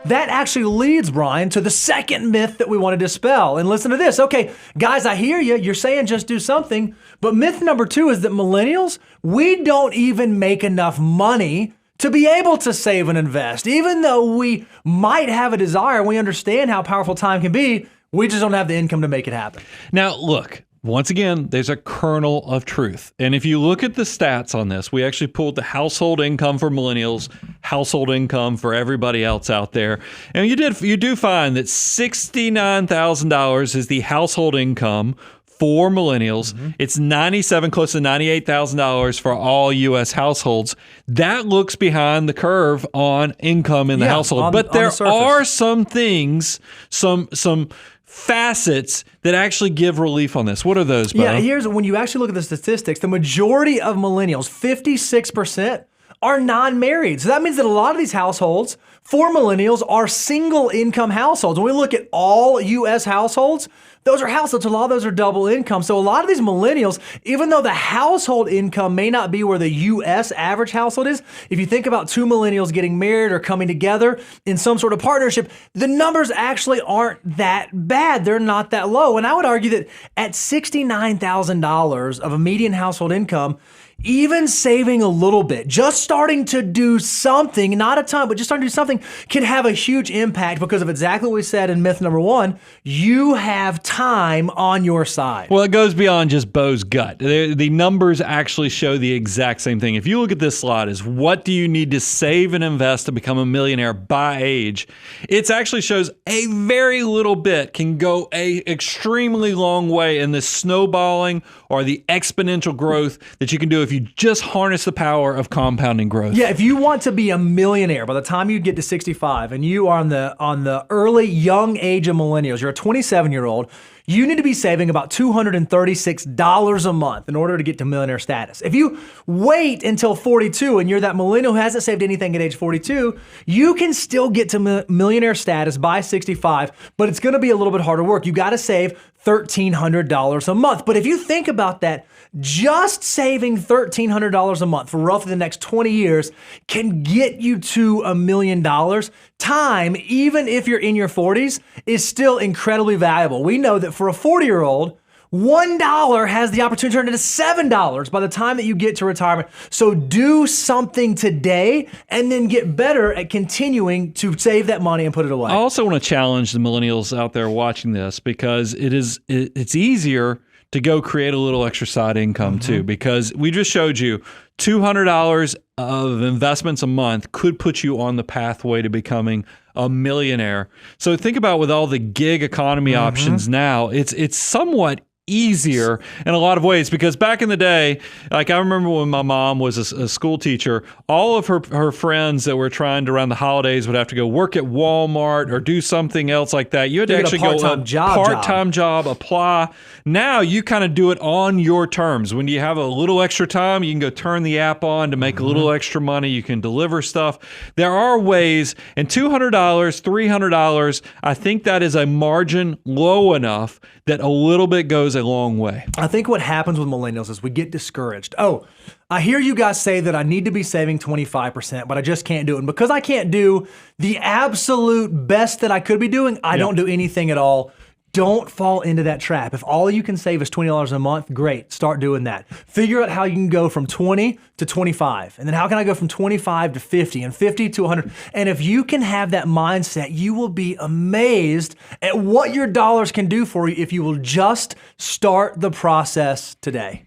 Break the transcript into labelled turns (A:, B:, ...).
A: that actually leads, Brian, to the second myth that we want to dispel. And listen to this. Okay, guys, I hear you. You're saying just do something. But myth number 2 is that millennials, we don't even make enough money to be able to save and invest. Even though we might have a desire, we understand how powerful time can be, we just don't have the income to make it happen.
B: Now, look, once again, there's a kernel of truth. And if you look at the stats on this, we actually pulled the household income for millennials, household income for everybody else out there. And you do find that $69,000 is the household income for millennials. It's close to $98,000 for all U.S. households. That looks behind the curve on income in the household. But there are some things, some facets that actually give relief on this. What are those, Bo?
A: Yeah, when you actually look at the statistics, the majority of millennials, 56%, are non-married. So that means that a lot of these households for millennials are single income households. When we look at all U.S. households, those are households. A lot of those are double income. So a lot of these millennials, even though the household income may not be where the U.S. average household is, if you think about 2 millennials getting married or coming together in some sort of partnership, the numbers actually aren't that bad. They're not that low. And I would argue that at $69,000 of a median household income, even saving a little bit, just starting to do something, not a ton, but just starting to do something can have a huge impact because of exactly what we said in myth number 1. You have time on your side.
B: Well, it goes beyond just Bo's gut. The numbers actually show the exact same thing. If you look at this slide, is what do you need to save and invest to become a millionaire by age? It actually shows a very little bit can go a extremely long way in the snowballing or the exponential growth that you can do if you just harness the power of compounding growth.
A: Yeah, if you want to be a millionaire by the time you get to 65 and you are on the early young age of millennials, you're a 27-year-old, you need to be saving about $236 a month in order to get to millionaire status. If you wait until 42 and you're that millennial who hasn't saved anything at age 42, you can still get to millionaire status by 65, but it's going to be a little bit harder work. You got to save $1,300 a month. But if you think about that, just saving $1,300 a month for roughly the next 20 years can get you to $1 million. Time, even if you're in your 40s, is still incredibly valuable. We know that for a 40-year-old, $1 has the opportunity to turn into $7 by the time that you get to retirement. So do something today and then get better at continuing to save that money and put it away.
B: I also want to challenge the millennials out there watching this because it's easier to go create a little extra side income too, because we just showed you $200 of investments a month could put you on the pathway to becoming a millionaire. So think about with all the gig economy options now, it's somewhat easier in a lot of ways, because back in the day, like I remember when my mom was a school teacher, all of her friends that were trying to around the holidays would have to go work at Walmart or do something else like that. You had to actually go part-time job, apply. Now you kind of do it on your terms. When you have a little extra time, you can go turn the app on to make a little extra money. You can deliver stuff. There are ways, and $200, $300, I think that is a margin low enough that a little bit goes a long way.
A: I think what happens with millennials is we get discouraged. Oh, I hear you guys say that I need to be saving 25%, but I just can't do it. And because I can't do the absolute best that I could be doing, I don't do anything at all. Don't fall into that trap. If all you can save is $20 a month, great, start doing that. Figure out how you can go from 20 to 25. And then how can I go from 25 to 50 and 50 to 100? And if you can have that mindset, you will be amazed at what your dollars can do for you if you will just start the process today.